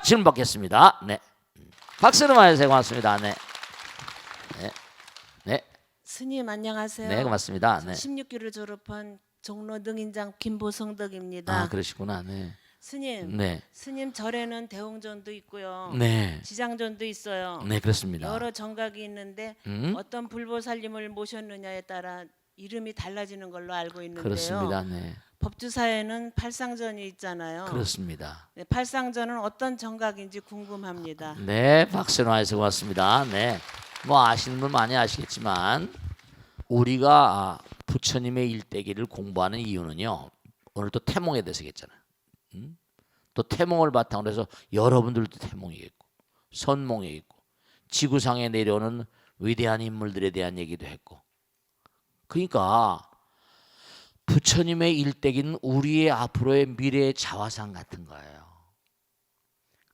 질문 받겠습니다. 네. 박수로 맞으세요. 고맙습니다. 네. 네. 네. 스님 안녕하세요. 네, 고맙습니다. 네. 16기를 졸업한 종로 능인장 김보성덕입니다. 아, 그러시구나. 네. 스님, 네. 스님 절에는 대홍전도 있고요. 네. 지장전도 있어요. 네, 그렇습니다. 여러 정각이 있는데 어떤 불보살님을 모셨느냐에 따라 이름이 달라지는 걸로 알고 있는데요. 그렇습니다. 네. 법주사에는 팔상전이 있잖아요. 그렇습니다. 네, 팔상전은 어떤 정각인지 궁금합니다. 네, 박수로 맞으세요. 고맙습니다. 네. 뭐 아시는 분 많이 아시겠지만 우리가 부처님의 일대기를 공부하는 이유는요. 오늘 또 태몽에 대해서 했잖아요. 또 태몽을 바탕으로 해서 여러분들도 태몽이겠고 선몽이겠고 지구상에 내려오는 위대한 인물들에 대한 얘기도 했고, 그러니까 부처님의 일대기는 우리의 앞으로의 미래의 자화상 같은 거예요.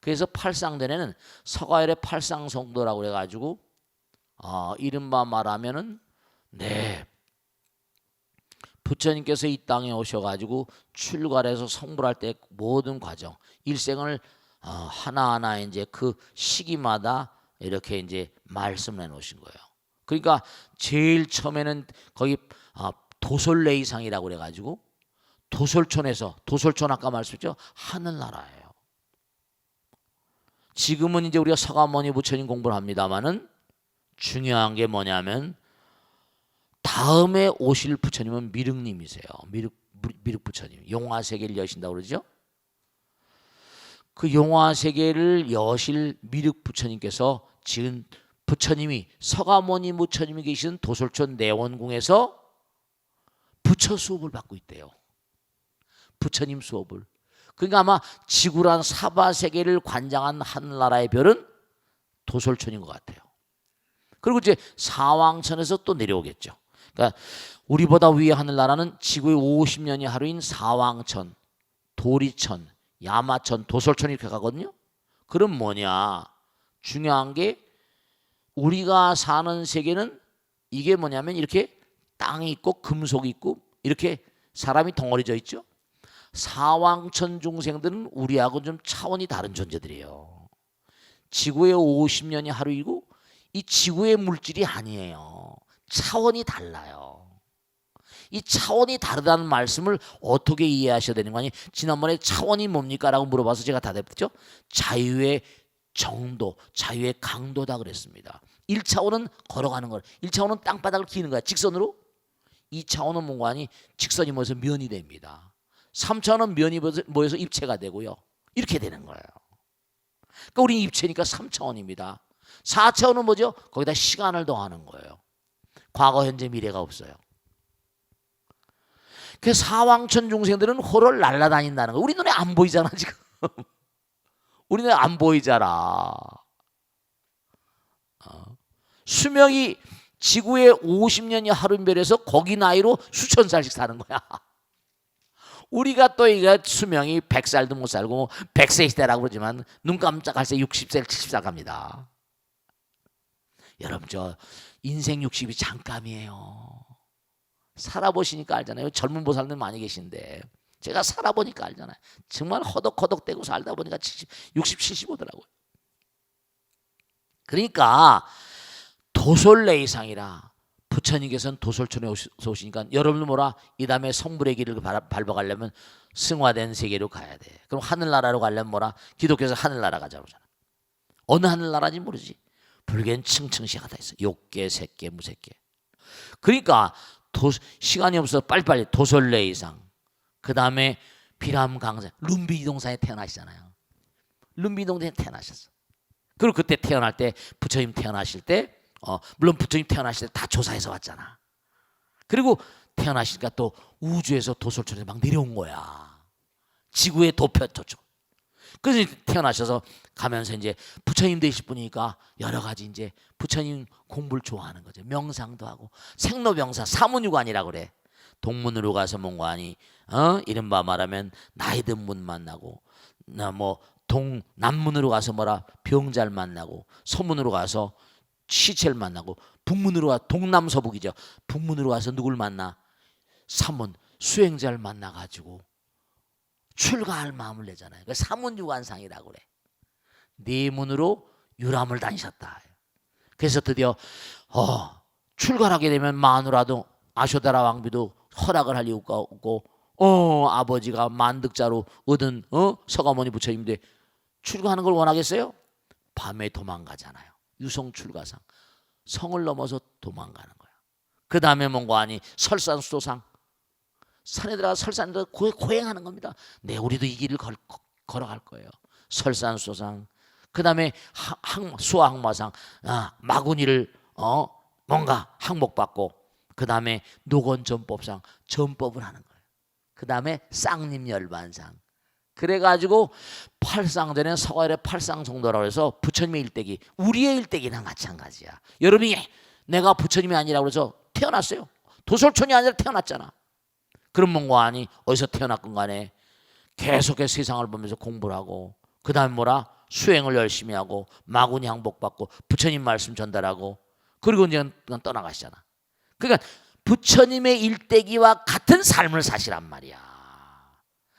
그래서 팔상전에는 서가열의 팔상성도라고 그래가지고 이른바 말하면은 네, 부처님께서 이 땅에 오셔가지고 출가해서 성불할 때 모든 과정, 일생을 하나하나 이제 그 시기마다 이렇게 이제 말씀을 해놓으신 거예요. 그러니까 제일 처음에는 거기 도솔레이상이라고 그래가지고 도솔촌에서, 도솔촌 아까 말씀했죠, 하늘나라예요. 지금은 이제 우리가 서가모니 부처님 공부를 합니다만은 중요한 게 뭐냐면 다음에 오실 부처님은 미륵님이세요. 미륵 부처님, 용화세계를 여신다고 그러죠. 그 용화세계를 여실 미륵 부처님께서 지은 부처님이, 서가모니 부처님이 계신 도솔촌 내원궁에서 부처 수업을 받고 있대요. 부처님 수업을. 그러니까 아마 지구란 사바세계를 관장한 하늘나라의 별은 도솔촌인 것 같아요. 그리고 이제 사왕천에서 또 내려오겠죠. 그러니까 우리보다 위에 하늘나라는 지구의 50년이 하루인 사왕천, 도리천, 야마천, 도솔천 이렇게 가거든요. 그럼 뭐냐? 중요한 게 우리가 사는 세계는 이게 뭐냐면 이렇게 땅이 있고 금속이 있고 이렇게 사람이 덩어리져 있죠. 사왕천 중생들은 우리하고 좀 차원이 다른 존재들이에요. 지구의 50년이 하루이고 이 지구의 물질이 아니에요. 차원이 달라요. 이 차원이 다르다는 말씀을 어떻게 이해하셔야 되는 거 아니? 지난번에 차원이 뭡니까? 라고 물어봐서 제가 답했죠. 자유의 정도, 자유의 강도다 그랬습니다. 1차원은 걸어가는 거, 1차원은 땅바닥을 기는 거야. 직선으로. 2차원은 뭔가 아니? 직선이 모여서 면이 됩니다. 3차원은 면이 모여서 입체가 되고요. 이렇게 되는 거예요. 그러니까 우리 입체니까 3차원입니다. 4차원은 뭐죠? 거기다 시간을 더하는 거예요. 과거, 현재, 미래가 없어요. 그 사왕천 중생들은 호를 날아다닌다는 거예요. 우리 눈에 안 보이잖아 지금. 우리 눈에 안 보이잖아. 수명이 지구의 50년이 하루별에서 거기 나이로 수천 살씩 사는 거야. 우리가 또 이거 수명이 100살도 못 살고 100세 시대라고 그러지만 눈 깜짝할 새 60세, 70살 갑니다. 여러분 저 인생 60이 잠깐이에요. 살아보시니까 알잖아요. 젊은 보살들 많이 계신데 제가 살아보니까 알잖아요. 정말 허덕허덕대고 살다 보니까 60, 75더라고요. 그러니까 도솔레이상이라 부처님께서는 도솔촌에 오시니까 여러분들 뭐라 이 다음에 성불의 길을 밟아가려면 승화된 세계로 가야 돼. 그럼 하늘나라로 가려면 뭐라 기독교에서 하늘나라 가자고 하잖아. 어느 하늘나라인지 모르지. 불교는 층층시가 다 있어. 욕계, 색계, 무색계. 그러니까 시간이 없어서 빨리빨리 도솔레이상, 그 다음에 비람강산, 룸비동산에 태어나시잖아요. 룸비동산에 태어나셨어. 그리고 그때 태어날 때 부처님 태어나실 때 물론 부처님 태어나실 때 다 조사해서 왔잖아. 그리고 태어나시니까 또 우주에서 도솔촌에서 막 내려온 거야. 지구의 도표초죠. 그래서 태어나셔서 가면서 이제 부처님 되실 분이니까 여러 가지 이제 부처님 공부를 좋아하는 거죠. 명상도 하고 생로병사 사문유관이라고 그래. 동문으로 가서 뭔가 아니 이른바 말하면 나이 든 분 만나고 뭐 남문으로 가서 뭐라 병자를 만나고 서문으로 가서 시체를 만나고 북문으로 가 동남서북이죠. 북문으로 가서 누굴 만나? 사문 수행자를 만나가지고 출가할 마음을 내잖아요. 그 사문유관상이라고 그래. 네 문으로 유람을 다니셨다. 그래서 드디어 출가하게 되면 마누라도 아쇼다라 왕비도 허락을 할 이유가 없고 아버지가 만득자로 얻은 서가모니 부처님인데 출가하는 걸 원하겠어요? 밤에 도망가잖아요. 유성 출가상. 성을 넘어서 도망가는 거야. 그 다음에 뭔가 아니 설산수도상. 산에 들어가 설산에 들어가 고행하는 겁니다. 네, 우리도 이 길을 걸어갈 거예요. 설산수도상. 그 다음에 수화항마상. 마구니를 뭔가 항복받고 그 다음에 노건전법상 전법을 하는 거예요. 그 다음에 쌍림열반상. 그래가지고 팔상전에 서가일의 팔상성도라고 해서 부처님의 일대기, 우리의 일대기나 마찬가지야. 여러분이 내가 부처님이 아니라고 해서 태어났어요. 도솔촌이 아니라 태어났잖아. 그런 뭔가 아니 어디서 태어났건 간에 계속해서 세상을 보면서 공부를 하고 그 다음에 뭐라? 수행을 열심히 하고 마구니 항복받고 부처님 말씀 전달하고 그리고 이제 떠나가시잖아. 그러니까 부처님의 일대기와 같은 삶을 사시란 말이야.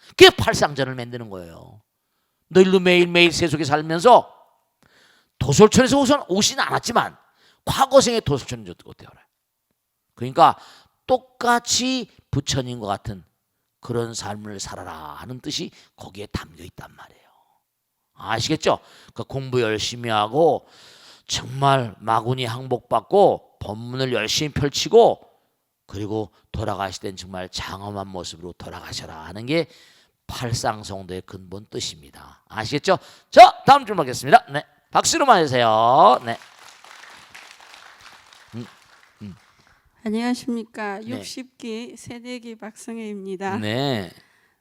그게 팔상전을 만드는 거예요. 너희도 매일매일 세속에 살면서 도솔촌에서 우선 오진 않았지만 과거생의 도솔촌인 줄 어떻게 알아요? 그러니까 똑같이 부처님과 같은 그런 삶을 살아라 하는 뜻이 거기에 담겨 있단 말이에요. 아시겠죠? 그러니까 공부 열심히 하고 정말 마구니 항복받고 법문을 열심히 펼치고 그리고 돌아가실 땐 정말 장엄한 모습으로 돌아가셔라 하는 게 팔상성도의 근본 뜻입니다. 아시겠죠? 자, 다음 질문 하겠습니다. 네, 박수로 맞으세요. 네. 안녕하십니까. 네. 60기 세대기 박성혜입니다. 네.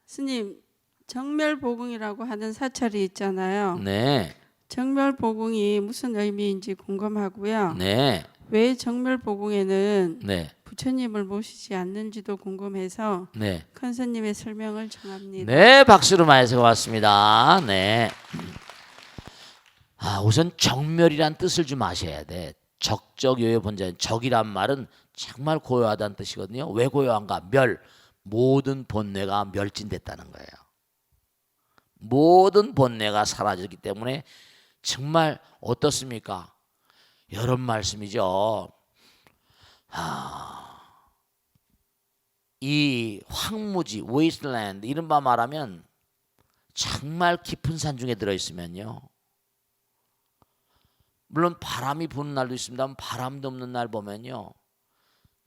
스님, 정멸보궁이라고 하는 사찰이 있잖아요. 네. 정멸보궁이 무슨 의미인지 궁금하고요. 네. 왜 정멸보궁에는 네. 부처님을 모시지 않는지도 궁금해서 네. 큰 스님의 설명을 청합니다. 네, 박수로 맞으세요. 고맙습니다. 네. 우선 정멸이란 뜻을 좀 아셔야 돼. 적적요의 본자인 적이란 말은 정말 고요하다는 뜻이거든요. 왜 고요한가? 멸. 모든 본뇌가 멸진됐다는 거예요. 모든 본뇌가 사라졌기 때문에 정말 어떻습니까? 이런 말씀이죠. 이 황무지, 웨이스트랜드 이른바 말하면 정말 깊은 산 중에 들어있으면요. 물론 바람이 부는 날도 있습니다만 바람도 없는 날 보면요.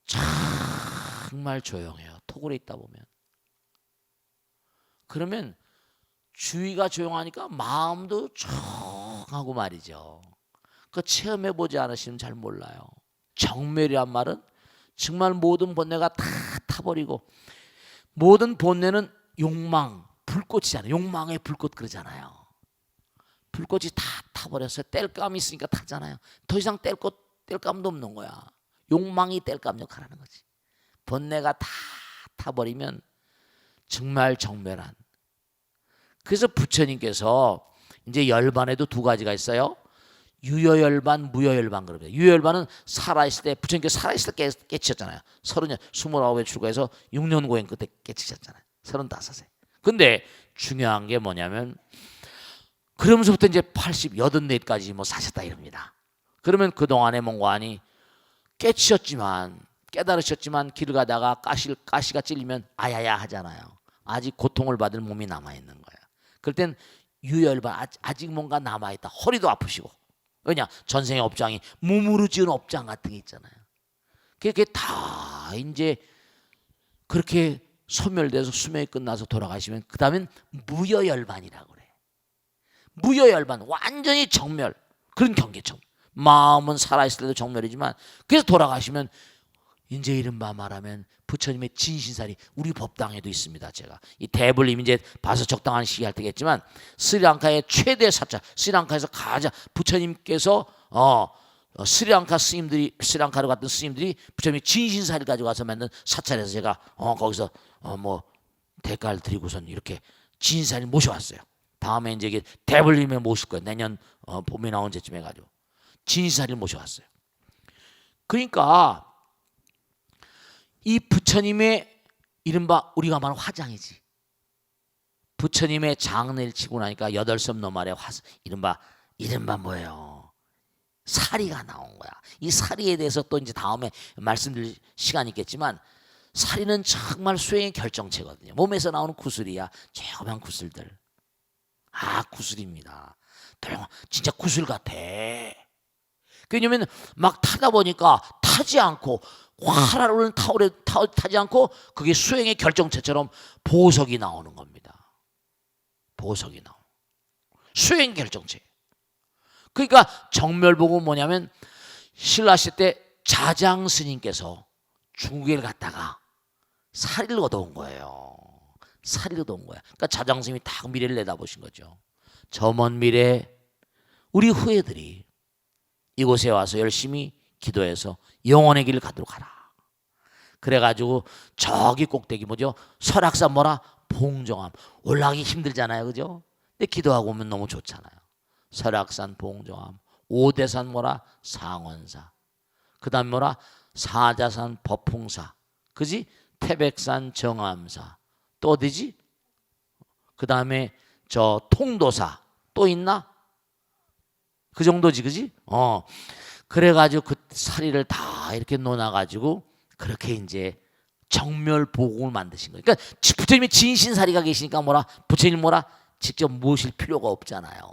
정말 조용해요. 토굴에 있다 보면. 그러면 주위가 조용하니까 마음도 조용하고 말이죠. 그 체험해보지 않으시면 잘 몰라요. 정멸이란 말은 정말 모든 본뇌가 다 타버리고 모든 본뇌는 욕망, 불꽃이잖아요. 욕망의 불꽃 그러잖아요. 불꽃이 다 타버렸어요. 땔감이 있으니까 타잖아요. 더 이상 땔감도 없는 거야. 욕망이 땔감 역할을 하는 거지. 본뇌가 다 타버리면 정말 정멸한. 그래서 부처님께서 이제 열반에도 두 가지가 있어요. 유여열반, 무여열반 그럽니다. 유여열반은 살아있을 때 부처님께서 살아있을 때 깨치셨잖아요. 30년, 29에 출가해서 6년 고행 끝에 깨치셨잖아요. 35세. 근데 중요한 게 뭐냐면 그러면서부터 이제 84까지 뭐 사셨다 이럽니다. 그러면 그동안에 뭔가 아니 깨치셨지만 깨달으셨지만 길을 가다가 가시가 찔리면 아야야 하잖아요. 아직 고통을 받을 몸이 남아있는 거예요. 그럴 땐 유혈반 아직 뭔가 남아있다. 허리도 아프시고. 왜냐? 전생의 업장이 몸으로 지은 업장 같은 게 있잖아요. 그게 다 이제 그렇게 소멸돼서 수명이 끝나서 돌아가시면 그 다음엔 무여열반이라고 그래. 무여열반 완전히 정멸. 그런 경계점. 마음은 살아있을 때도 정멸이지만 그래서 돌아가시면 이제 이른바 말하면 부처님의 진신살이 우리 법당에도 있습니다. 제가 이 대불님 이제 봐서 적당한 시기 할 때겠지만 스리랑카의 최대 사찰, 스리랑카에서 가장 부처님께서 스리랑카 스님들이 스리랑카로 갔던 스님들이 부처님의 진신살을 가지고 와서 만든 사찰에서 제가 거기서 뭐 대가를 드리고선 이렇게 진신살을 모셔왔어요. 다음에 이제 대불님에 모실 거예요. 내년 봄에 나온 제쯤 해가지고 진신살을 모셔왔어요. 그러니까 이 부처님의 이른바 우리가 말하는 화장이지. 부처님의 장례를 치고 나니까 8섬 너말에 이른바 이른바 뭐예요? 사리가 나온 거야. 이 사리에 대해서 또 이제 다음에 말씀드릴 시간이 있겠지만 사리는 정말 수행의 결정체거든요. 몸에서 나오는 구슬이야. 조그만 구슬들. 구슬입니다. 진짜 구슬 같아. 왜냐면 막 타다 보니까 타지 않고 화라로는 타오래 타지 않고 그게 수행의 결정체처럼 보석이 나오는 겁니다. 보석이 나오는 수행 결정체. 그러니까 정멸복은 뭐냐면 신라시대 때 자장 스님께서 중국에 갔다가 사리를 얻어온 거예요. 사리를 얻어온 거야. 그러니까 자장 스님이 딱 미래를 내다보신 거죠. 저 먼 미래 우리 후예들이 이곳에 와서 열심히 기도해서 영원의 길을 가도록 하라. 그래가지고 저기 꼭대기 뭐죠? 설악산 뭐라? 봉정암. 올라가기 힘들잖아요, 그죠? 근데 기도하고 오면 너무 좋잖아요. 설악산 봉정암, 오대산 뭐라? 상원사. 그다음 뭐라? 사자산 법풍사. 그지? 태백산 정암사. 또 어디지? 그다음에 저 통도사. 또 있나? 그 정도지, 그지? 그래가지고 그 사리를 다 이렇게 놓아가지고 그렇게 이제 정멸보궁을 만드신 거예요. 그러니까 부처님이 진신사리가 계시니까 뭐라? 부처님 뭐라? 직접 모실 필요가 없잖아요.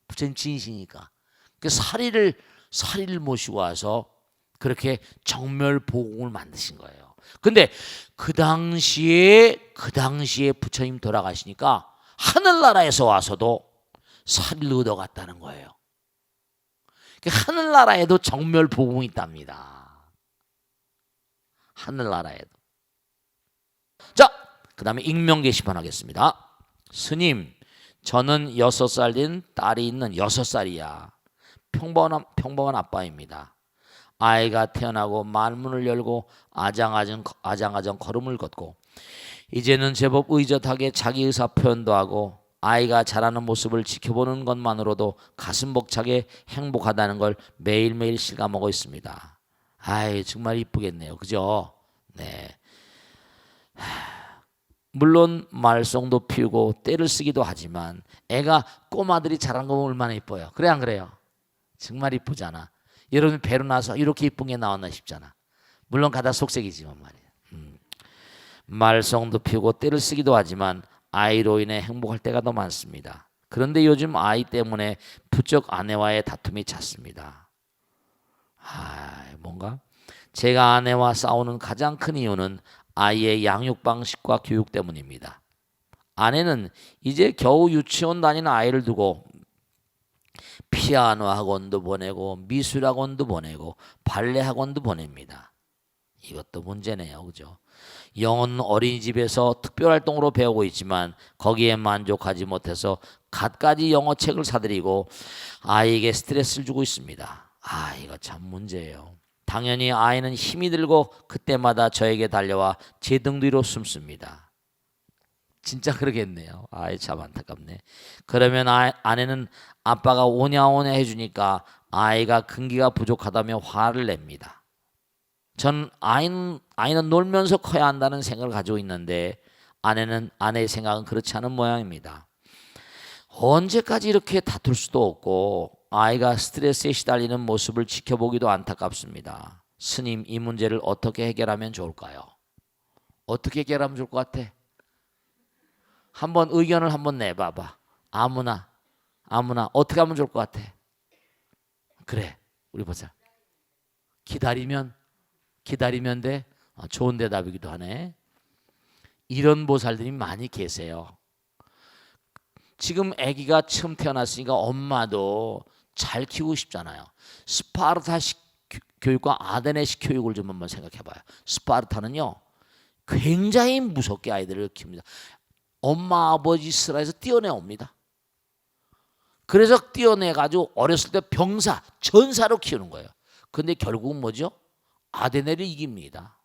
부처님 진신이니까. 그 사리를 모시고 와서 그렇게 정멸보궁을 만드신 거예요. 근데 그 당시에 부처님 돌아가시니까 하늘나라에서 와서도 사리를 얻어갔다는 거예요. 하늘나라에도 정멸보궁이 있답니다. 하늘나라에도. 자, 그 다음에 익명 게시판 하겠습니다. 스님, 저는 6살 된 딸이 있는 6살이야. 평범한 아빠입니다. 아이가 태어나고 말문을 열고 아장아장 걸음을 걷고 이제는 제법 의젓하게 자기 의사 표현도 하고 아이가 자라는 모습을 지켜보는 것만으로도 가슴 벅차게 행복하다는 걸 매일매일 실감하고 있습니다. 정말 이쁘겠네요. 그죠? 네. 물론 말썽도 피우고 떼를 쓰기도 하지만 애가 꼬마들이 자란 거 얼마나 이뻐요. 그래 안 그래요? 정말 이쁘잖아. 여러분 배로 나서 이렇게 이쁜 게 나왔나 싶잖아. 물론 가다 속색이지만 말이야. 말썽도 피우고 떼를 쓰기도 하지만 아이로 인해 행복할 때가 더 많습니다. 그런데 요즘 아이 때문에 부쩍 아내와의 다툼이 잦습니다. 뭔가 제가 아내와 싸우는 가장 큰 이유는 아이의 양육 방식과 교육 때문입니다. 아내는 이제 겨우 유치원 다니는 아이를 두고 피아노 학원도 보내고 미술 학원도 보내고 발레 학원도 보냅니다. 이것도 문제네요. 그죠? 영어는 어린이집에서 특별활동으로 배우고 있지만 거기에 만족하지 못해서 갖가지 영어책을 사들이고 아이에게 스트레스를 주고 있습니다. 이거 참 문제예요. 당연히 아이는 힘이 들고 그때마다 저에게 달려와 제 등 뒤로 숨습니다. 진짜 그러겠네요. 참 안타깝네. 그러면 아내는 아빠가 오냐오냐 해주니까 아이가 근기가 부족하다며 화를 냅니다. 전 아이는 놀면서 커야 한다는 생각을 가지고 있는데 아내의 생각은 그렇지 않은 모양입니다. 언제까지 이렇게 다툴 수도 없고 아이가 스트레스에 시달리는 모습을 지켜보기도 안타깝습니다. 스님, 이 문제를 어떻게 해결하면 좋을까요? 어떻게 해결하면 좋을 것 같아? 한번 의견을 한번 내봐봐. 아무나 어떻게 하면 좋을 것 같아? 그래, 우리 보자. 기다리면 돼. 좋은 대답이기도 하네. 이런 보살들이 많이 계세요. 지금 아기가 처음 태어났으니까 엄마도 잘 키우고 싶잖아요. 스파르타식 교육과 아데네식 교육을 좀 한번 생각해봐요. 스파르타는요 굉장히 무섭게 아이들을 키웁니다. 엄마 아버지 스라에서 띄어내옵니다. 그래서 띄어내가지고 어렸을 때 전사로 키우는 거예요. 근데 결국은 뭐죠? 아데네를 이깁니다.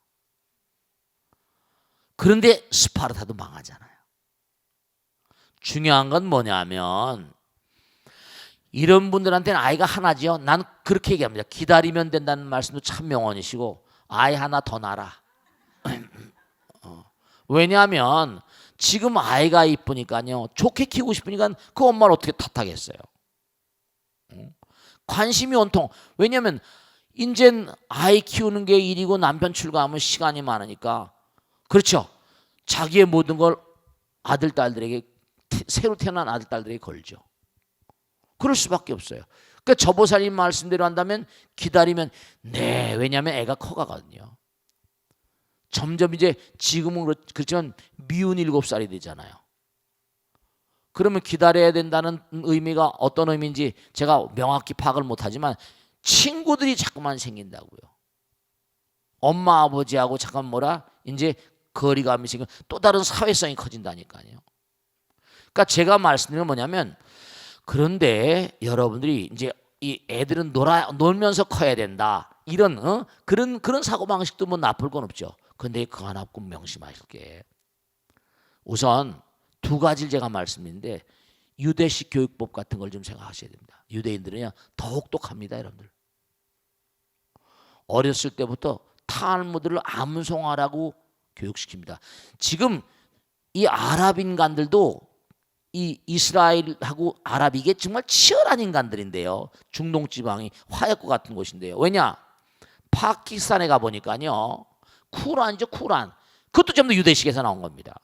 그런데 스파르타도 망하잖아요. 중요한 건 뭐냐면 이런 분들한테는 아이가 하나지요. 난 그렇게 얘기합니다. 기다리면 된다는 말씀도 참 명언이시고 아이 하나 더 낳아라. 왜냐하면 지금 아이가 이쁘니까요. 좋게 키우고 싶으니까 그 엄마를 어떻게 탓하겠어요. 관심이 온통. 왜냐하면 이젠 아이 키우는 게 일이고 남편 출가하면 시간이 많으니까, 그렇죠. 자기의 모든 걸 아들 딸들에게, 새로 태어난 아들 딸들에게 걸죠. 그럴 수밖에 없어요. 그러니까 저보살님 말씀대로 한다면 기다리면, 네, 왜냐하면 애가 커가거든요. 점점 이제 지금은 그렇지만 미운 7살이 되잖아요. 그러면 기다려야 된다는 의미가 어떤 의미인지 제가 명확히 파악을 못하지만 친구들이 자꾸만 생긴다고요. 엄마 아버지하고 잠깐 이제 거리감이 생겨, 또 다른 사회성이 커진다니까요. 그러니까 제가 말씀드리는 건 뭐냐면, 그런데 여러분들이 이제 이 애들은 놀면서 커야 된다, 이런 그런 사고 방식도 뭐 나쁠 건 없죠. 근데 그거 하나 꼭 명심하실 게, 우선 두 가지를 제가 말씀드리는데 유대식 교육법 같은 걸 좀 생각하셔야 됩니다. 유대인들은요 더 혹독합니다, 여러분들. 어렸을 때부터 탈무드를 암송하라고 교육시킵니다. 지금 이 아랍 인간들도 이 이스라엘하고 아랍, 이게 정말 치열한 인간들인데요. 중동 지방이 화약고 같은 곳인데요. 왜냐? 파키스탄에 가보니까요, 쿠란이죠, 쿠란. 그것도 전부 유대식에서 나온 겁니다.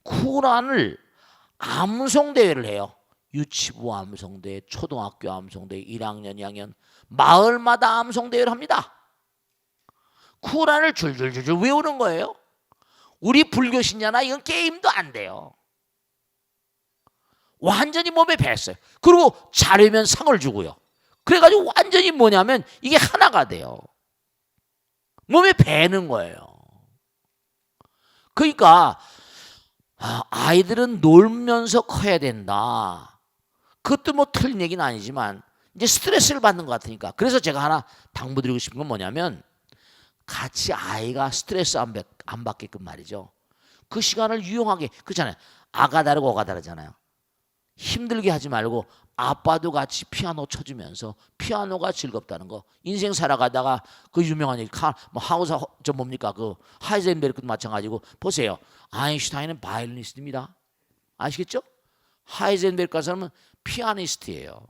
쿠란을 암송 대회를 해요. 유치부 암송 대회, 초등학교 암송 대회, 1학년, 2학년 마을마다 암송 대회를 합니다. 쿠란을 줄줄줄줄 외우는 거예요. 우리 불교 신자나 이건 게임도 안 돼요. 완전히 몸에 뱄어요. 그리고 잘하면 상을 주고요. 그래가지고 완전히 뭐냐면 이게 하나가 돼요. 몸에 배는 거예요. 그러니까 아이들은 놀면서 커야 된다. 그것도 뭐 틀린 얘기는 아니지만 이제 스트레스를 받는 것 같으니까. 그래서 제가 하나 당부드리고 싶은 건 뭐냐면, 같이 아이가 스트레스 안 받게끔 말이죠. 그 시간을 유용하게, 그렇잖아요. 아가 다르고 어가 다르잖아요. 힘들게 하지 말고 아빠도 같이 피아노 쳐주면서 피아노가 즐겁다는 거. 인생 살아가다가 그 유명한 얘기, 하우스 저 뭡니까, 그 하이젠베르크도 마찬가지고. 보세요, 아인슈타인은 바이올리니스트입니다. 아시겠죠? 하이젠베르크 사람은 피아니스트예요.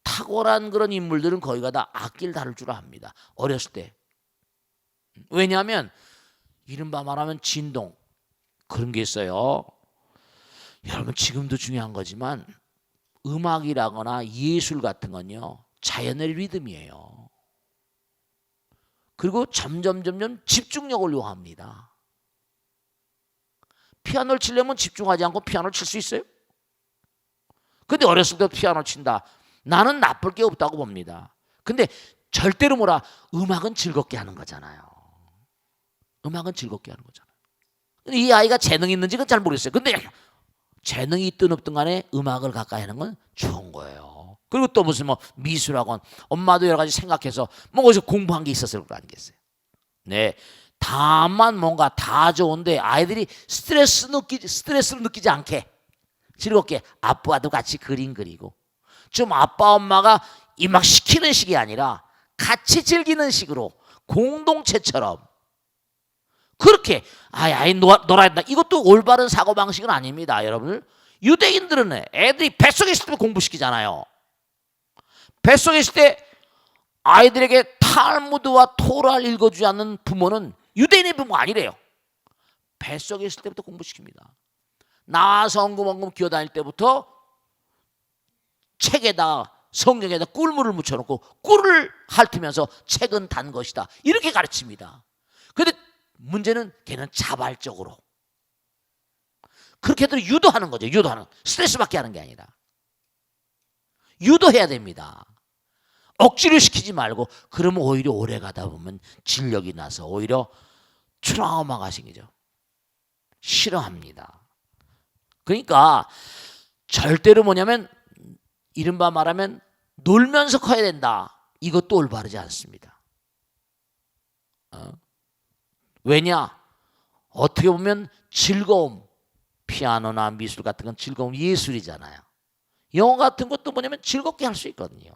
탁월한 그런 인물들은 거기가 다 악기를 다룰 줄 압니다, 어렸을 때. 왜냐하면 이른바 말하면 진동, 그런 게 있어요. 여러분, 지금도 중요한 거지만 음악이라거나 예술 같은 건요 자연의 리듬이에요. 그리고 점점 집중력을 요합니다. 피아노를 치려면 집중하지 않고 피아노를 칠 수 있어요? 근데 어렸을 때 피아노 친다, 나는 나쁠 게 없다고 봅니다. 근데 절대로 음악은 즐겁게 하는 거잖아요. 음악은 즐겁게 하는 거잖아요. 근데 이 아이가 재능이 있는지 그건 잘 모르겠어요. 근데 재능이 있든 없든 간에 음악을 가까이 하는 건 좋은 거예요. 그리고 또 무슨 미술학원, 엄마도 여러 가지 생각해서 어디서 공부한 게 있었을 거 아니겠어요. 네, 다만 뭔가 다 좋은데 아이들이 스트레스를 느끼지 않게 즐겁게 아빠도 같이 그림 그리고, 좀 아빠 엄마가 이 막 시키는 식이 아니라 같이 즐기는 식으로 공동체처럼 그렇게 아이 놀아야 된다, 이것도 올바른 사고방식은 아닙니다, 여러분. 유대인들은 애들이 뱃속에 있을 때 공부시키잖아요. 뱃속에 있을 때 아이들에게 탈무드와 토라를 읽어주지 않는 부모는 유대인의 부모 아니래요. 뱃속에 있을 때부터 공부시킵니다. 나와서 엉금엉금 기어다닐 때부터 책에다, 성경에다 꿀물을 묻혀놓고 꿀을 핥으면서 책은 단 것이다, 이렇게 가르칩니다. 그런데 문제는 걔는 자발적으로 그렇게들 유도하는 거죠. 유도하는, 스트레스 받게 하는 게 아니라 유도해야 됩니다. 억지로 시키지 말고. 그러면 오히려 오래 가다 보면 진력이 나서 오히려 트라우마가 생기죠. 싫어합니다. 그러니까 절대로 뭐냐면 이른바 말하면 놀면서 커야 된다, 이것도 올바르지 않습니다. 왜냐? 어떻게 보면 즐거움, 피아노나 미술 같은 건 즐거움, 예술이잖아요. 영어 같은 것도 뭐냐면 즐겁게 할 수 있거든요.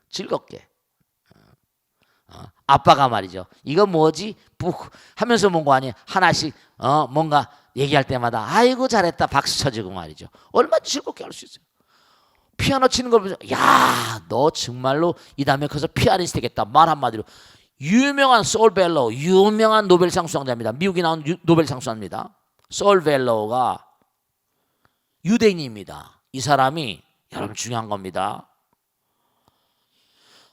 즐겁게. 아빠가 말이죠, 이거 뭐지? 푹 하면서 뭔거 아니에요. 하나씩 뭔가 얘기할 때마다 아이고 잘했다 박수 쳐주고 말이죠. 얼마나 즐겁게 할 수 있어요. 피아노 치는 걸 보면서 야, 너 정말로 이 다음에 커서 피아니스트 되겠다. 말 한마디로. 유명한 솔 벨로우, 유명한 노벨상 수상자입니다. 미국이 나온 노벨상 수상자입니다. 솔 벨로우가 유대인입니다. 이 사람이 여러분 중요한 겁니다.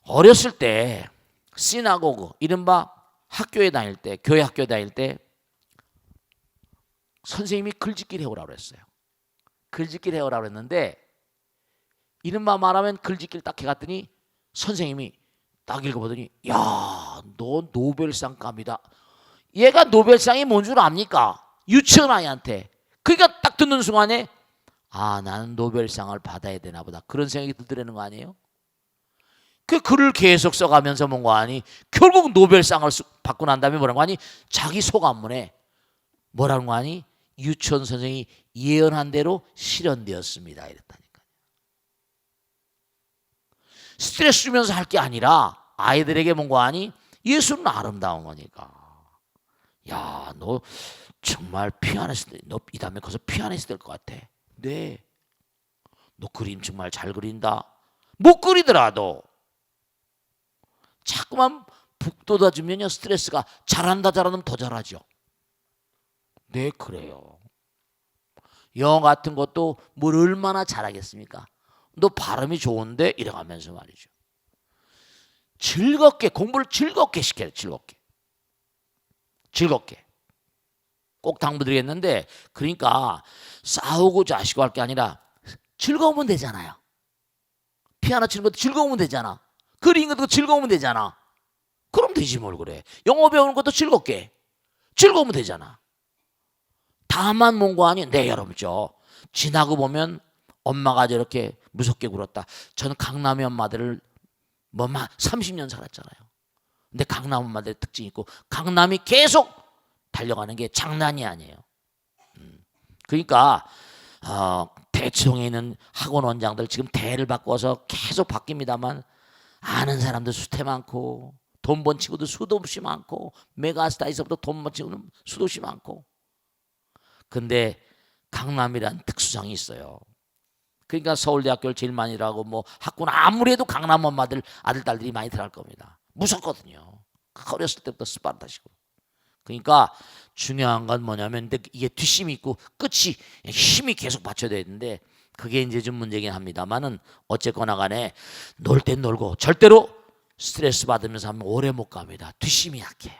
어렸을 때 시나고그 이른바 학교에 다닐 때 교회 학교에 다닐 때 선생님이 글짓기를 해오라고 그랬어요. 글짓기를 해오라고 그랬는데 이른바 말하면 글짓기를 딱 해갔더니 선생님이 딱 읽어보더니 야, 너 노벨상감이다. 얘가 노벨상이 뭔 줄 압니까? 유치원 아이한테. 그러니까 딱 듣는 순간에 아, 나는 노벨상을 받아야 되나 보다. 그런 생각이 들더라는 거 아니에요? 그 글을 계속 써가면서 뭔가 하니 결국 노벨상을 받고 난 다음에 뭐라고 하니 자기 소감문에 뭐라는 거 하니 유치원 선생이 예언한 대로 실현되었습니다. 이랬다니까요. 스트레스 주면서 할 게 아니라 아이들에게 뭔가 하니 예수는 아름다운 거니까. 야, 너 정말 피아니스트, 너 이 다음에 커서 피아니스트 될 것 같아. 네. 너 그림 정말 잘 그린다. 못 그리더라도 자꾸만 북돋아주면요 스트레스가 잘한다 잘하면 더 잘하죠. 네, 그래요. 영어 같은 것도 뭘 얼마나 잘하겠습니까? 너 발음이 좋은데 이래가면서 말이죠. 즐겁게 공부를 즐겁게 시켜요. 즐겁게. 꼭 당부드리겠는데 그러니까 싸우고 자시고 할 게 아니라 즐거우면 되잖아요. 피아노 치는 것도 즐거우면 되잖아. 그리는 것도 즐거우면 되잖아. 그럼 되지 뭘 그래. 영어 배우는 것도 즐거우면 되잖아. 다만 뭔가 아니 네 여러분 지나고 보면 엄마가 저렇게 무섭게 굴었다. 저는 강남의 엄마들을 30년 살았잖아요. 근데 강남 엄마들의 특징이 있고 강남이 계속 달려가는 게 장난이 아니에요. 그러니까 대치동에 있는 학원 원장들 지금 대를 바꿔서 계속 바뀝니다만 아는 사람들 수태 많고 돈 번 친구도 수도 없이 많고 메가스타에서부터 돈 번 친구는 수도 없이 많고 근데 강남이란 특수성이 있어요. 그러니까 서울대학교를 제일 많이 일하고 뭐 학군 아무리 해도 강남 엄마들 아들 딸들이 많이 들어갈 겁니다. 무섭거든요. 어렸을 때부터 스파르타시고. 그러니까 중요한 건 뭐냐면 이게 뒷심이 있고 끝이 힘이 계속 받쳐야 되는데 그게 이제 좀 문제긴 합니다만은 어쨌거나 간에 놀 땐 놀고 절대로 스트레스 받으면서 하면 오래 못 갑니다. 뒷심이 약해요.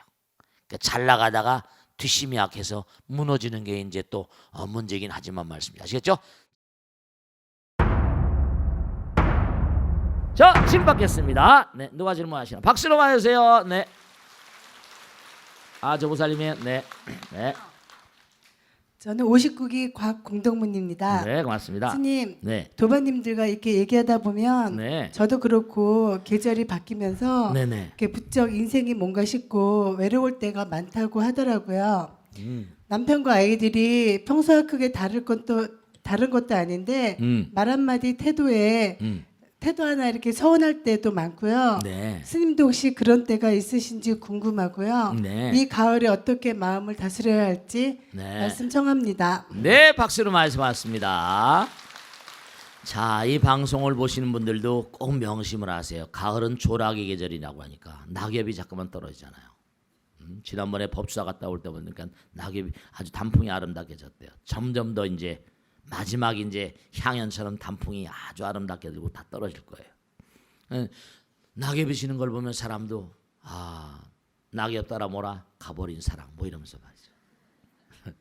그러니까 잘 나가다가 뒷심이 약해서 무너지는 게 이제 또 문제긴 하지만 말씀입니다. 아시겠죠? 자, 질문 받겠습니다. 네, 누가 질문하시나? 박수로 맞으세요. 네. 저 보살님이에요. 네. 네. 저는 59기 곽공덕문입니다. 네, 고맙습니다. 스님, 네. 도반님들과 이렇게 얘기하다 보면 네. 저도 그렇고 계절이 바뀌면서 네네. 이렇게 부쩍 인생이 뭔가 싶고 외로울 때가 많다고 하더라고요. 남편과 아이들이 평소와 크게 다른 것도 아닌데 말 한마디 태도에 태도 하나 이렇게 서운할 때도 많고요. 네. 스님도 혹시 그런 때가 있으신지 궁금하고요. 네. 이 가을에 어떻게 마음을 다스려야 할지 네. 말씀 청합니다. 네, 박수로 말씀하셨습니다. 자, 이 방송을 보시는 분들도 꼭 명심을 하세요. 가을은 조락의 계절이라고 하니까 낙엽이 자꾸만 떨어지잖아요. 지난번에 법수사 갔다 올 때 보니까 낙엽이 아주 단풍이 아름답게 졌대요. 점점 더 이제 마지막 이제 향연처럼 단풍이 아주 아름답게 들고 다 떨어질 거예요. 낙엽이 지는 걸 보면 사람도 낙엽 따라 몰아 가버린 사랑 뭐 이러면서 말이죠.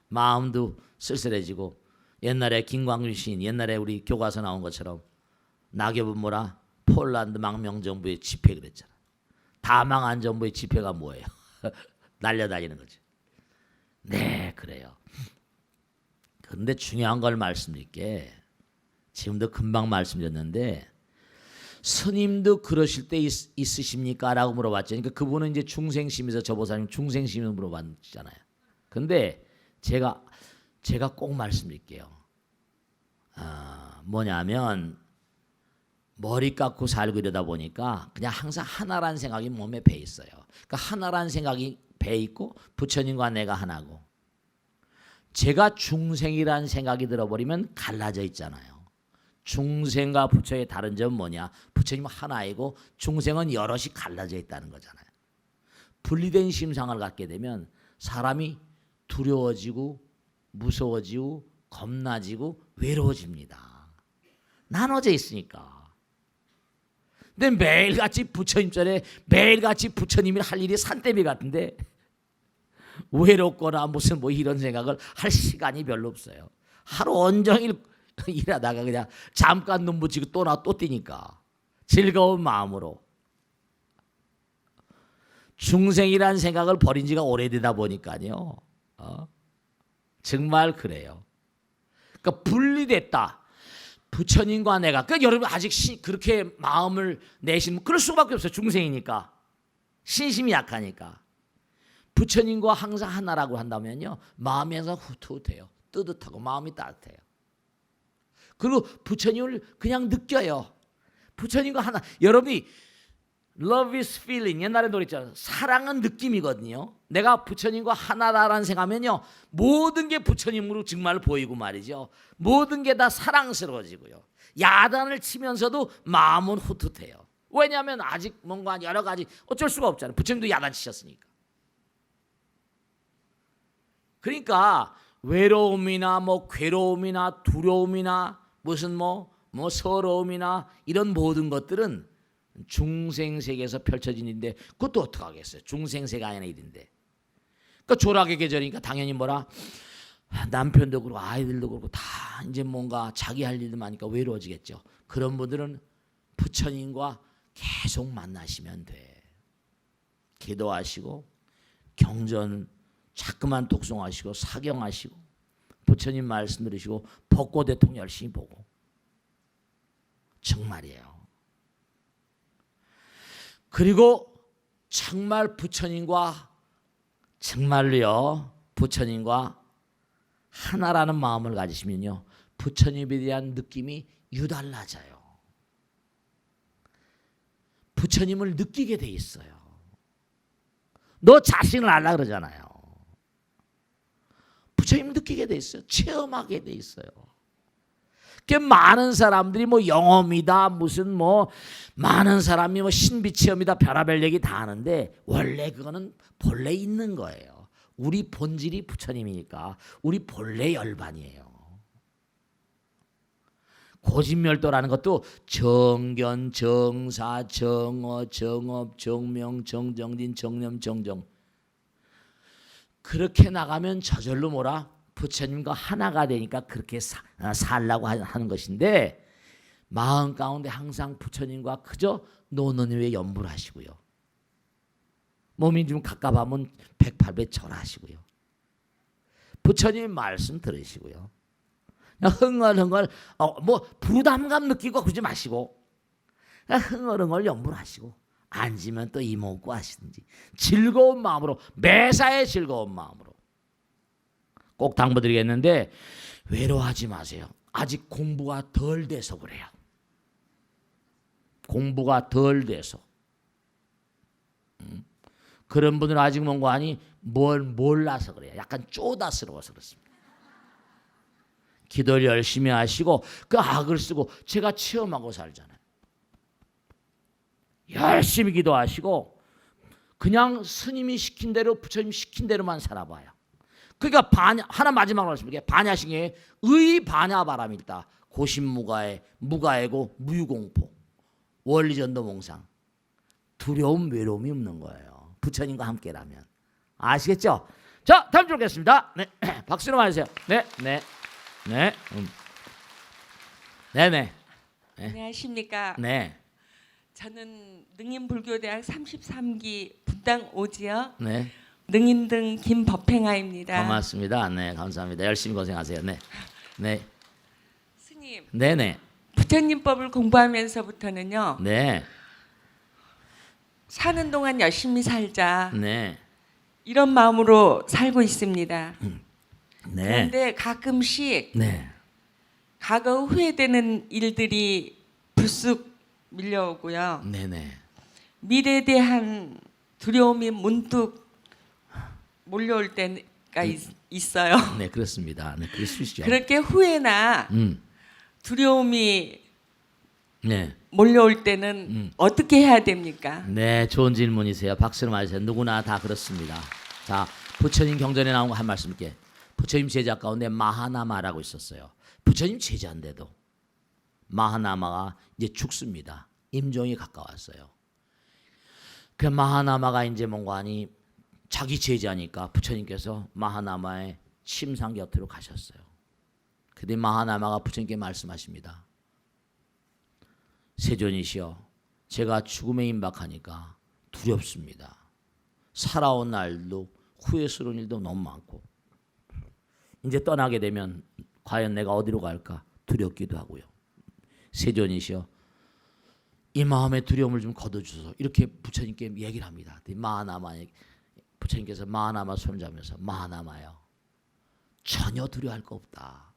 마음도 쓸쓸해지고 옛날에 김광준 시인 옛날에 우리 교과서 나온 것처럼 낙엽은 뭐라 폴란드 망명정부의 집회 그랬잖아. 다 망한 정부의 집회가 뭐예요? 날려다니는 거죠. 네, 그래요. 그런데 중요한 걸 말씀드릴게. 지금도 금방 말씀드렸는데 스님도 그러실 때 있으십니까? 라고 물어봤죠. 그러니까 그분은 이제 중생심에서 저 보살님 중생심을 물어봤잖아요. 근데 제가 꼭 말씀드릴게요. 뭐냐면 머리 깎고 살고 이러다 보니까 그냥 항상 하나라는 생각이 몸에 배 있어요. 그러니까 하나라는 생각이 배 있고 부처님과 내가 하나고 제가 중생이라는 생각이 들어버리면 갈라져 있잖아요. 중생과 부처의 다른 점은 뭐냐? 부처님은 하나이고 중생은 여럿이 갈라져 있다는 거잖아요. 분리된 심상을 갖게 되면 사람이 두려워지고 무서워지고 겁나지고 외로워집니다. 나눠져 있으니까. 근데 매일같이 부처님 전에 매일같이 부처님이 할 일이 산더미 같은데 외롭거나 무슨 뭐 이런 생각을 할 시간이 별로 없어요. 하루 온종일 일하다가 그냥 잠깐 눈 붙이고 또 뛰니까 즐거운 마음으로 중생이란 생각을 버린 지가 오래되다 보니까요. 정말 그래요. 그러니까 분리됐다. 부처님과 내가. 그러니까 여러분 아직 그렇게 마음을 내시면 그럴 수밖에 없어요. 중생이니까. 신심이 약하니까. 부처님과 항상 하나라고 한다면요. 마음이 항상 후투해요. 뜨뜻하고 마음이 따뜻해요. 그리고 부처님을 그냥 느껴요. 부처님과 하나. 여러분이 Love is feeling. 옛날에 노래 있잖아요. 사랑은 느낌이거든요. 내가 부처님과 하나다라는 생각하면요. 모든 게 부처님으로 정말 보이고 말이죠. 모든 게 다 사랑스러워지고요. 야단을 치면서도 마음은 훗훗해요. 왜냐하면 아직 뭔가 여러 가지 어쩔 수가 없잖아요. 부처님도 야단 치셨으니까. 그러니까 외로움이나 뭐 괴로움이나 두려움이나 무슨 뭐 서러움이나 이런 모든 것들은 중생세계에서 펼쳐진 일인데 그것도 어떡하겠어요. 중생세가 아니라 일인데. 그러니까 조락의 계절이니까 당연히 뭐라 남편도 그렇고 아이들도 그렇고 다 이제 뭔가 자기 할 일도 많으니까 외로워지겠죠. 그런 분들은 부처님과 계속 만나시면 돼. 기도하시고 경전 자꾸만 독송하시고 사경하시고 부처님 말씀 들으시고 벚꽃대통 열심히 보고 정말이에요. 그리고 정말 부처님과 정말로요. 부처님과 하나라는 마음을 가지시면요. 부처님에 대한 느낌이 유달라져요. 부처님을 느끼게 돼 있어요. 너 자신을 알라 그러잖아요. 부처님을 느끼게 돼 있어요. 체험하게 돼 있어요. 많은 사람들이 뭐 영험이다 무슨 뭐 많은 사람이 뭐 신비 체험이다 별의별 얘기 다 하는데 원래 그거는 본래 있는 거예요. 우리 본질이 부처님이니까 우리 본래 열반이에요. 고진멸도라는 것도 정견, 정사, 정어, 정업, 정명, 정정진, 정념, 정정 그렇게 나가면 저절로 뭐라? 부처님과 하나가 되니까 그렇게 살라고 하는 것인데 마음 가운데 항상 부처님과 그저 노는 후에 염불 하시고요. 몸이 좀 갑갑하면 108배 절하시고요. 부처님 말씀 들으시고요. 흥얼흥얼 뭐 부담감 느끼고 그러지 마시고 흥얼흥얼 염불하시고 앉으면 또 이목구 하시든지 즐거운 마음으로 매사에 즐거운 마음으로 꼭 당부드리겠는데 외로워하지 마세요. 아직 공부가 덜 돼서 그래요. 공부가 덜 돼서. 그런 분들은 아직 뭔가 아니 뭘 몰라서 그래요. 약간 쪼다스러워서 그렇습니다. 기도를 열심히 하시고 그 악을 쓰고 제가 체험하고 살잖아요. 열심히 기도하시고 그냥 스님이 시킨 대로 부처님 시킨 대로만 살아봐요. 그러니까 하나 마지막으로 말씀드릴게요. 반야식에 의반야바람이 있다. 고심무가에 무가에고 무유공포 원리전도몽상 두려움 외로움이 없는 거예요. 부처님과 함께라면 아시겠죠? 자 다음 주 뵙겠습니다. 네. 박수로 맞으세요. 네. 네네. 안녕하십니까. 네. 저는 능인불교대학 33기 분당 오지역 네. 능인등 김법행아입니다. 고맙습니다. 네, 감사합니다. 열심히 고생하세요. 네. 네. 스님, 네네. 부처님법을 공부하면서부터는요. 네. 사는 동안 열심히 살자. 네. 이런 마음으로 살고 있습니다. 네. 그런데 가끔씩 네. 과거 후회되는 일들이 불쑥 밀려오고요. 네네. 미래에 대한 두려움이 문득 몰려올 때가 있어요. 네, 그렇습니다. 네, 그럴 수 있죠. 그렇게 후회나 두려움이 네. 몰려올 때는 어떻게 해야 됩니까? 네, 좋은 질문이세요. 박수를 맞으세요. 누구나 다 그렇습니다. 자, 부처님 경전에 나온 거 한 말씀께. 부처님 제자 가운데 마하나마라고 있었어요. 부처님 제자인데도 마하나마가 이제 죽습니다. 임종이 가까웠어요. 그 마하나마가 이제 뭔가 하니 자기 제자니까 부처님께서 마하나마의 침상 곁으로 가셨어요. 그때 마하나마가 부처님께 말씀하십니다. 세존이시여, 제가 죽음에 임박하니까 두렵습니다. 살아온 날도 후회스러운 일도 너무 많고 이제 떠나게 되면 과연 내가 어디로 갈까 두렵기도 하고요. 세존이시여, 이 마음의 두려움을 좀 거둬주소서. 이렇게 부처님께 얘기를 합니다. 부처님께서 마하나마 손을 잡으면서 마하나마여, 전혀 두려워할 거 없다.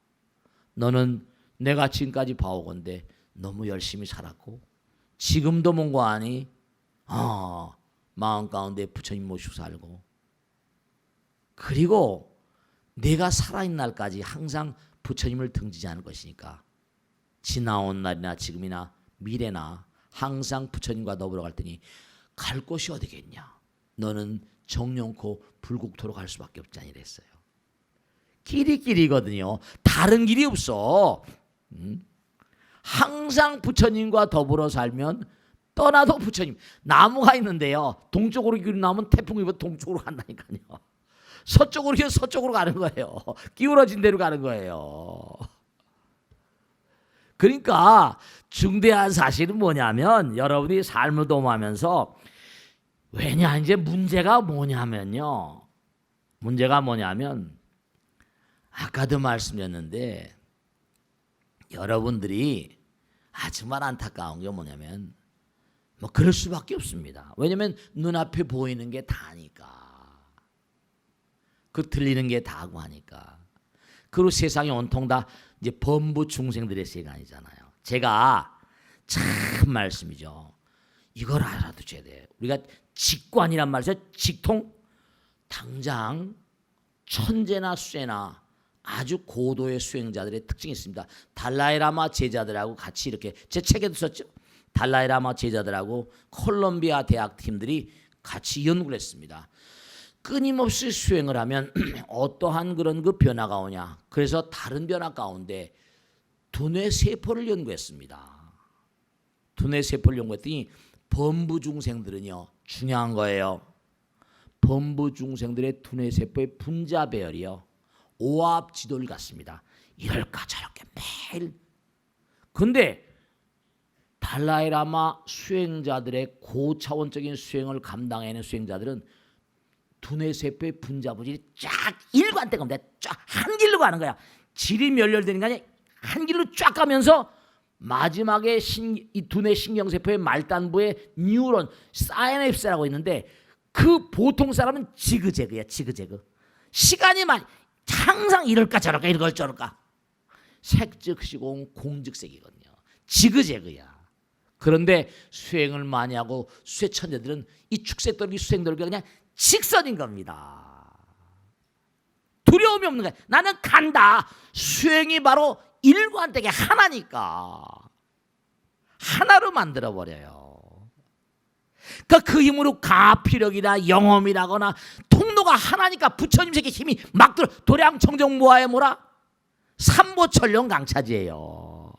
너는 내가 지금까지 봐오건대 너무 열심히 살았고 지금도 뭔가 하니 마음 가운데 부처님 모시고 살고 그리고 내가 살아있는 날까지 항상 부처님을 등지지 않을 것이니까 지나온 날이나 지금이나 미래나 항상 부처님과 더불어 갈 테니 갈 곳이 어디겠냐. 너는 정령코 불국토로 갈 수밖에 없지 이랬어요. 길이 길이거든요. 다른 길이 없어. 항상 부처님과 더불어 살면 떠나도 부처님. 나무가 있는데요. 동쪽으로 기울인 나무는 태풍이 불면 동쪽으로 간다니까요. 서쪽으로 기울면 서쪽으로 가는 거예요. 기울어진 대로 가는 거예요. 그러니까 중대한 사실은 뭐냐면 여러분이 삶을 도모하면서 왜냐 이제 문제가 뭐냐면 아까도 말씀드렸는데 여러분들이 정말 안타까운 게 뭐냐면 뭐 그럴 수밖에 없습니다. 왜냐면 눈앞에 보이는 게 다니까. 그 들리는 게 다고 하니까. 그리고 세상이 온통 다 이제 범부 중생들의 세간이잖아요. 제가 참 말씀이죠. 이걸 알아두셔야 돼요. 우리가 직관이란 말이죠. 직통. 당장 천재나 수재나 아주 고도의 수행자들의 특징이 있습니다. 달라이라마 제자들하고 같이 이렇게 제 책에도 썼죠. 달라이라마 제자들하고 콜롬비아 대학 팀들이 같이 연구를 했습니다. 끊임없이 수행을 하면 어떠한 그런 그 변화가 오냐. 그래서 다른 변화 가운데 두뇌 세포를 연구했습니다. 두뇌 세포를 연구했더니 범부 중생들은요 중요한 거예요. 범부 중생들의 두뇌 세포의 분자 배열이요 오합 지도를 갖습니다. 이럴까 저럴까 매일. 근데 달라이라마 수행자들의 고차원적인 수행을 감당해내는 수행자들은 두뇌 세포의 분자 부질이 쫙 일관되게 갑니다. 쫙 한 길로 가는 거야. 질이 멸렬되는 게 아니라 한 길로 쫙 가면서 마지막에 이 두뇌 신경세포의 말단부에 뉴런, 사이냅스라고 있는데 그 보통 사람은 지그재그야. 지그재그. 시간이 많이 항상 이럴까 저럴까 이럴 저럴까. 색즉시공 공즉색이거든요. 지그재그야. 그런데 수행을 많이 하고 수행천재들은 이 축색돌기 수행돌기가 그냥 직선인 겁니다. 두려움이 없는 거야. 나는 간다. 수행이 바로 일관되게 하나니까. 하나로 만들어버려요. 그러니까 그 힘으로 가피력이나 영험이라거나 통로가 하나니까 부처님 세계 힘이 막 들어. 도량 청정모하에 뭐라? 삼보철령 강차지예요.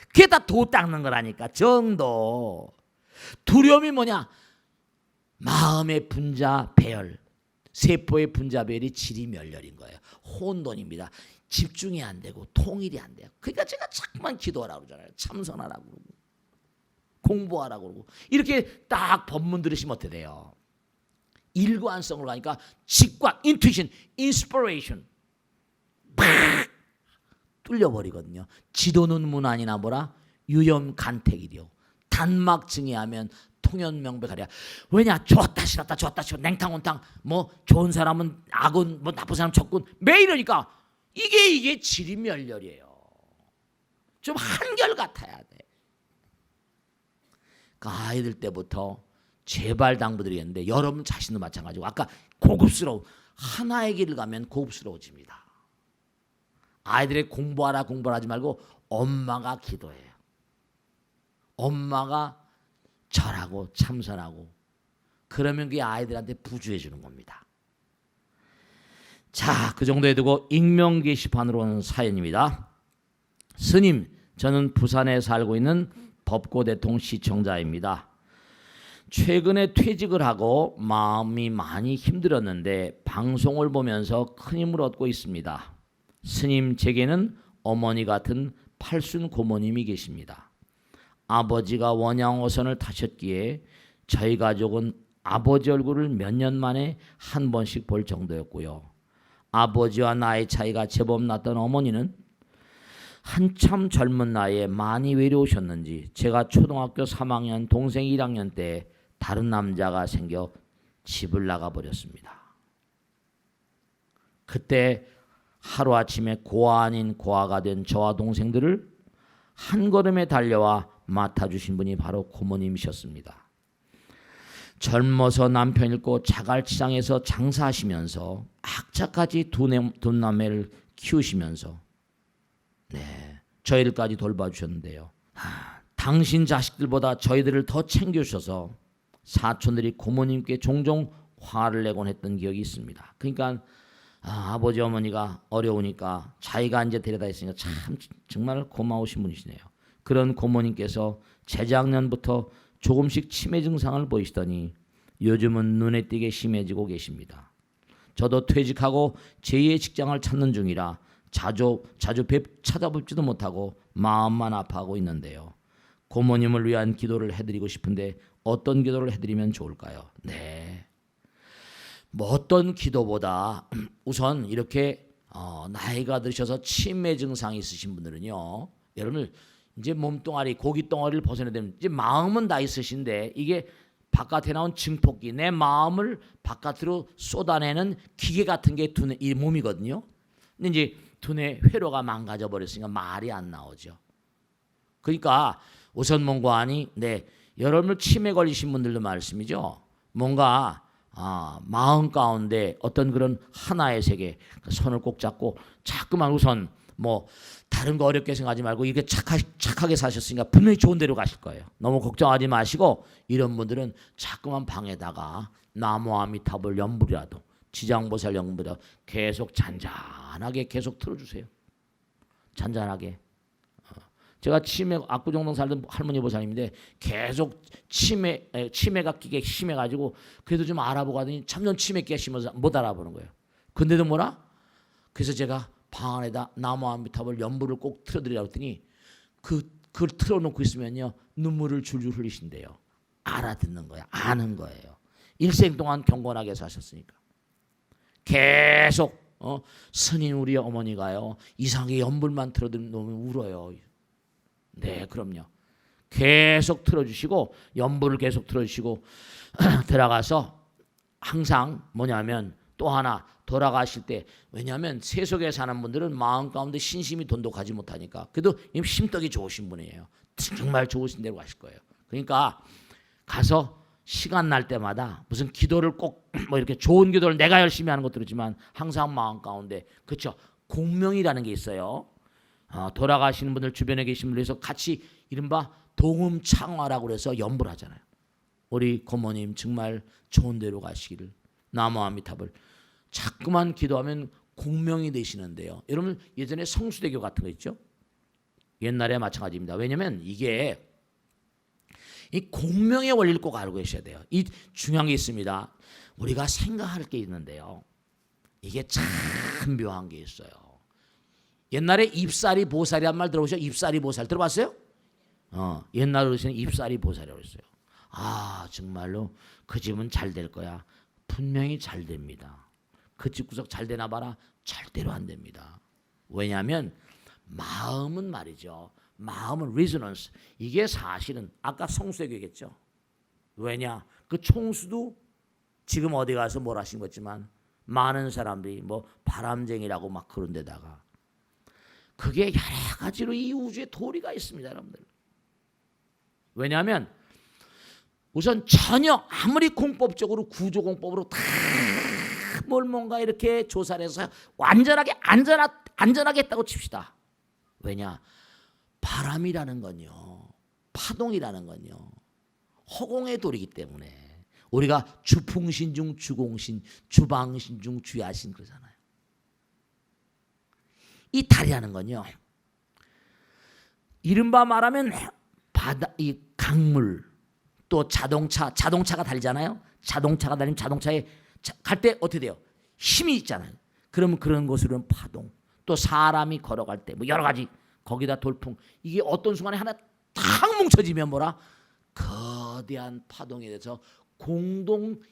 그게 다 도 닦는 거라니까. 정도. 두려움이 뭐냐? 마음의 분자 배열, 세포의 분자 배열이 질이 멸렬인 거예요. 혼돈입니다. 집중이 안 되고 통일이 안 돼요. 그러니까 제가 자꾸만 기도하라고 그러잖아요. 참선하라고 그러고 공부하라고 그러고 이렇게 딱 법문 들으시면 어떻게 돼요? 일관성으로 가니까 직관, 인투이션, 인스피레이션 팍 뚫려버리거든요. 지도는 문안이나 뭐라? 유염 간택이요. 단막 증의하면 통연명백하랴. 왜냐? 좋았다 싫었다 좋았다 싫었다 냉탕 온탕 뭐 좋은 사람은 악은 뭐 나쁜 사람 적군 매 이러니까 이게 질이 멸렬이에요. 좀 한결 같아야 돼. 그러니까 아이들 때부터 제발 당부드리겠는데 여러분 자신도 마찬가지고 아까 고급스러운 하나의 길을 가면 고급스러워집니다. 아이들이 공부하라 하지 말고 엄마가 기도해요. 엄마가 절하고 참선하고 그러면 그게 아이들한테 부주해 주는 겁니다. 자, 그 정도에 두고 익명 게시판으로 온 사연입니다. 스님, 저는 부산에 살고 있는 법고대통 시청자입니다. 최근에 퇴직을 하고 마음이 많이 힘들었는데 방송을 보면서 큰 힘을 얻고 있습니다. 스님, 제게는 어머니 같은 팔순 고모님이 계십니다. 아버지가 원양어선을 타셨기에 저희 가족은 아버지 얼굴을 몇 년 만에 한 번씩 볼 정도였고요. 아버지와 나이 차이가 제법 났던 어머니는 한참 젊은 나이에 많이 외로우셨는지 제가 초등학교 3학년 동생 1학년 때 다른 남자가 생겨 집을 나가버렸습니다. 그때 하루아침에 고아 아닌 고아가 된 저와 동생들을 한 걸음에 달려와 맡아주신 분이 바로 고모님이셨습니다. 젊어서 남편 잃고 자갈치장에서 장사하시면서 악착같이 두 남매를 키우시면서 저희들까지 돌봐주셨는데요. 당신 자식들보다 저희들을 더 챙겨주셔서 사촌들이 고모님께 종종 화를 내곤 했던 기억이 있습니다. 그러니까 아버지 어머니가 어려우니까 자기가 이제 데려다 있으니까 참 정말 고마우신 분이시네요. 그런 고모님께서 재작년부터 조금씩 치매 증상을 보이시더니 요즘은 눈에 띄게 심해지고 계십니다. 저도 퇴직하고 제2의 직장을 찾는 중이라 자주 찾아뵙지도 못하고 마음만 아파하고 있는데요. 고모님을 위한 기도를 해드리고 싶은데 어떤 기도를 해드리면 좋을까요? 네, 뭐 어떤 기도보다 우선 이렇게 나이가 드셔서 치매 증상이 있으신 분들은요, 여러분 이제 몸뚱아리 고깃덩어리를 벗어내야 되면 이제 마음은 다 있으신데 이게 바깥에 나온 증폭기, 내 마음을 바깥으로 쏟아내는 기계 같은 게 두뇌, 이 몸이거든요. 근데 이제 두뇌 회로가 망가져 버렸으니까 말이 안 나오죠. 그러니까 우선 뭔가하니 여러분 치매 걸리신 분들도 말씀이죠. 뭔가 마음 가운데 어떤 그런 하나의 세계, 손을 꼭 잡고 자꾸만 우선 뭐 다른 거 어렵게 생각하지 말고 이렇게 착하게 사셨으니까 분명히 좋은 데로 가실 거예요. 너무 걱정하지 마시고 이런 분들은 자꾸만 방에다가 나무 아미타불 연불이라도 지장보살 연불이라도 계속 잔잔하게 계속 틀어주세요. 잔잔하게. 제가 치매 압구정동 살던 할머니 보살님인데 계속 치매가 끼게 심해가지고 그래도 좀 알아보고 하더니 참전 치매기가 심해서 못 알아보는 거예요. 근데도 뭐라? 그래서 제가 방 안에다 나무 아미타불 연불을 꼭 틀어드리라고 했더니 그걸 틀어놓고 있으면요 눈물을 줄줄 흘리신대요. 알아듣는 거야. 아는 거예요. 일생 동안 경건하게 사셨으니까. 계속 스님 우리 어머니가요 이상하게 연불만 틀어놓으면 울어요. 네, 그럼요. 계속 틀어주시고 연불을 계속 틀어주시고 들어가서 항상 뭐냐면 또 하나 돌아가실 때, 왜냐하면 세속에 사는 분들은 마음 가운데 신심이 돈독하지 못하니까 그래도 심떡이 좋으신 분이에요. 정말 좋으신 데로 가실 거예요. 그러니까 가서 시간 날 때마다 무슨 기도를 꼭 뭐 이렇게 좋은 기도를 내가 열심히 하는 것도 그렇지만 항상 마음 가운데 그렇죠. 공명이라는 게 있어요. 돌아가시는 분들 주변에 계신 분들에서 같이 이른바 동음창화라고 그래서 연불하잖아요. 우리 고모님 정말 좋은 데로 가시기를 나무 아미타불 자꾸만 기도하면 공명이 되시는데요. 여러분 예전에 성수대교 같은 거 있죠? 옛날에 마찬가지입니다. 왜냐하면 이게 이 공명의 원리를 꼭 알고 계셔야 돼요. 이 중요한 게 있습니다. 우리가 생각할 게 있는데요. 이게 참 묘한 게 있어요. 옛날에 입사리 보살이란 말 들어보셨어요? 입사리 보살 들어봤어요? 옛날에 그러시는 입사리 보살이라고 했어요. 정말로 그 집은 잘 될 거야. 분명히 잘 됩니다. 그 집구석 잘 되나 봐라. 절대로 안 됩니다. 왜냐하면 마음은 말이죠. 마음은 resonance. 이게 사실은 아까 성수대교 얘기했죠. 왜냐? 그 총수도 지금 어디 가서 뭘 하신 거지만 많은 사람들이 뭐 바람쟁이라고 막 그런 데다가 그게 여러 가지로 이 우주에 도리가 있습니다, 여러분들. 왜냐하면 우선 전혀 아무리 공법적으로 구조공법으로 다 뭘 뭔가 이렇게 조사를 해서 완전하게 안전하게 했다고 칩시다. 왜냐? 바람이라는 건요, 파동이라는 건요, 허공의 돌이기 때문에 우리가 주풍신 중 주공신, 주방신 중 주야신 그러잖아요. 이 달이라는 건요, 이른바 말하면 바다, 이 강물, 또 자동차가 달리잖아요. 자동차가 달리면 자동차에 갈 때 어떻게 돼요? 힘이 있잖아요. 그러면 그런 것으로는 파동, 또 사람이 걸어갈 때 뭐 여러 가지, 거기다 돌풍, 이게 어떤 순간에 하나 탁 뭉쳐지면 뭐라? 거대한 파동에 대해서 공동으로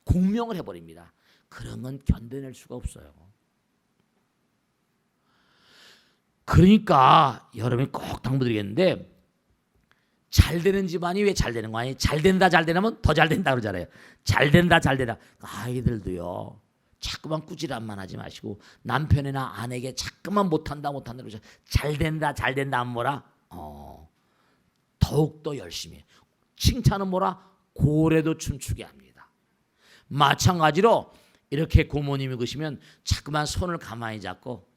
공명을 해버립니다. 그런 건 견뎌낼 수가 없어요. 그러니까 여러분이 꼭 당부드리겠는데, 잘 되는 집안이 왜 잘 되는 거 아니에요? 잘 된다 잘 되면 더 잘 된다 그러잖아요. 잘 된다 잘 되다. 아이들도요, 자꾸만 꾸지람만 하지 마시고 남편이나 아내에게 자꾸만 못한다 그러죠. 잘 된다 하면 뭐라? 더욱더 열심히. 칭찬은 뭐라? 고래도 춤추게 합니다. 마찬가지로 이렇게 고모님이 그러시면 자꾸만 손을 가만히 잡고,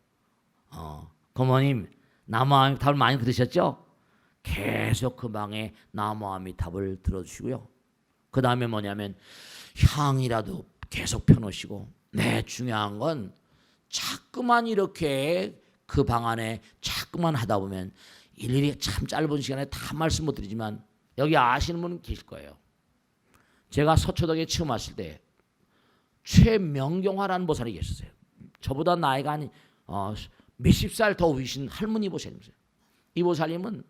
고모님 나무아미탑을 많이 들으셨죠? 계속 그 방에 나무아미탑을 들어주시고요. 그 다음에 뭐냐면 향이라도 계속 펴놓으시고, 중요한 건 자꾸만 이렇게 그 방 안에 자꾸만 하다 보면, 일일이 참 짧은 시간에 다 말씀 못 드리지만 여기 아시는 분 계실 거예요. 제가 서초동에 처음 왔을 때 최명경화라는 보살이 계셨어요. 저보다 나이가 한 몇십 살 더 위신 할머니 보살님이세요. 이 보살님은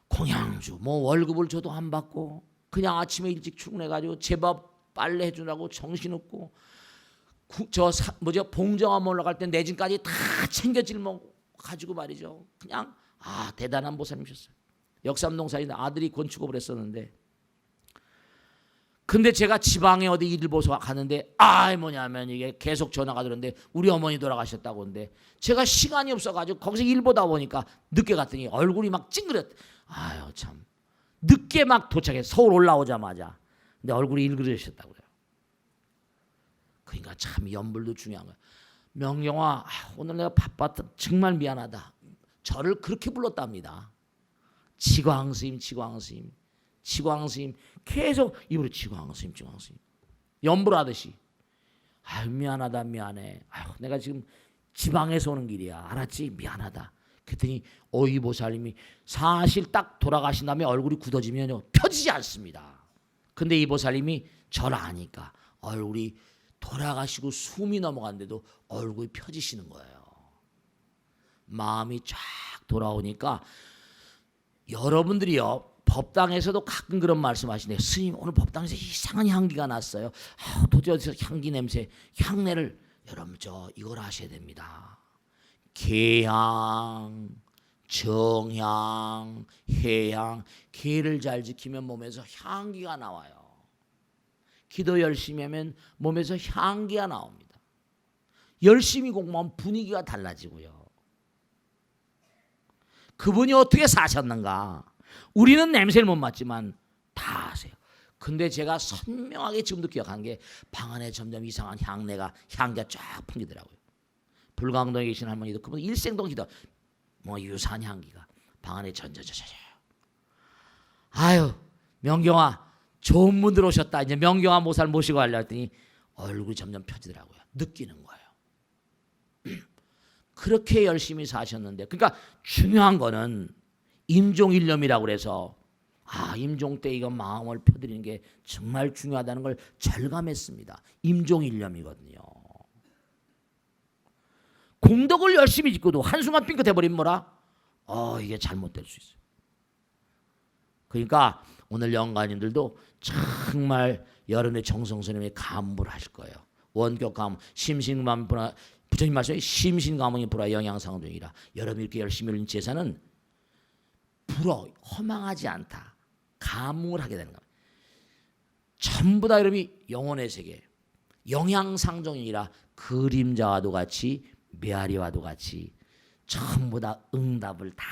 공양주 뭐 월급을 줘도 안 받고 그냥 아침에 일찍 출근해가지고 제밥 빨래 해주라고 정신없고, 봉정암 올라갈 때 내진까지 다 챙겨 짊어가지고 말이죠. 그냥 대단한 보살님이셨어요. 역삼동 사이에 아들이 건축업을 했었는데, 근데 제가 지방에 어디 일을 보서 가는데 뭐냐면 이게 계속 전화가 들었는데 우리 어머니 돌아가셨다고 하는데, 제가 시간이 없어가지고 거기서 일 보다 보니까 늦게 갔더니 얼굴이 막 찡그렸. 참 늦게 막 도착해서 서울 올라오자마자 근데 얼굴이 일그러셨다고요. 그러니까 참 연불도 중요한 거야. 명경아, 오늘 내가 바빴다. 정말 미안하다. 저를 그렇게 불렀답니다. 지광스님 계속 입으로 지광스님 연불하듯이. 미안하다, 미안해. 내가 지금 지방에서 오는 길이야. 알았지? 미안하다. 그랬더니 오이보살님이 사실 딱 돌아가신 다음에 얼굴이 굳어지면 펴지지 않습니다. 근데 이 보살님이 저를 아니까 얼굴이 돌아가시고 숨이 넘어갔는데도 얼굴이 펴지시는 거예요. 마음이 쫙 돌아오니까 여러분들이요, 법당에서도 가끔 그런 말씀하시네요. 스님, 오늘 법당에서 이상한 향기가 났어요. 도대체 향기 냄새, 향내를 여러분 이걸 하셔야 됩니다. 개향, 정향, 해향, 개를 잘 지키면 몸에서 향기가 나와요. 기도 열심히 하면 몸에서 향기가 나옵니다. 열심히 공부하면 분위기가 달라지고요. 그분이 어떻게 사셨는가? 우리는 냄새를 못 맡지만 다 아세요. 근데 제가 선명하게 지금도 기억한 게, 방 안에 점점 이상한 향기가 쫙 풍기더라고요. 불광동에 계신 할머니도 그분 일생동 기도 유사한 향기가 방 안에 전저저저. 명경아, 좋은 분들 오셨다. 이제 명경아 모살 모시고 가려 했더니 얼굴이 점점 펴지더라고요. 느끼는 거예요. 그렇게 열심히 사셨는데, 그러니까 중요한 거는 임종일념이라고 그래서 임종 때 이거 마음을 펴드리는 게 정말 중요하다는 걸 절감했습니다. 임종일념이거든요. 공덕을 열심히 짓고도 한순간 삥끗해버리면 뭐라? 이게 잘못될 수 있어요. 그러니까 오늘 영가님들도 정말 여러분의 정성스님의 감부를 하실 거예요. 원격 감무, 심신감무 불화, 부처님 말씀에 심신감무이 불화 영양상동이라. 여러분이 이렇게 열심히 올린 제사는 허망하지 않다. 감흥을 하게 되는 겁니다. 전부 다 여러분이 영혼의 세계, 영양상종이라 그림자와도 같이 메아리와도 같이 전부 다 응답을 다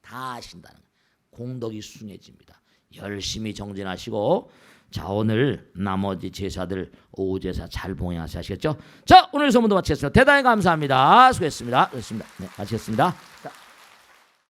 하신다는 거예요. 공덕이 숭해집니다. 열심히 정진하시고 자 오늘 나머지 제사들 오후 제사 잘 봉행하시겠죠? 자 오늘 소문도 마치겠습니다. 대단히 감사합니다. 수고했습니다. 네, 마치겠습니다.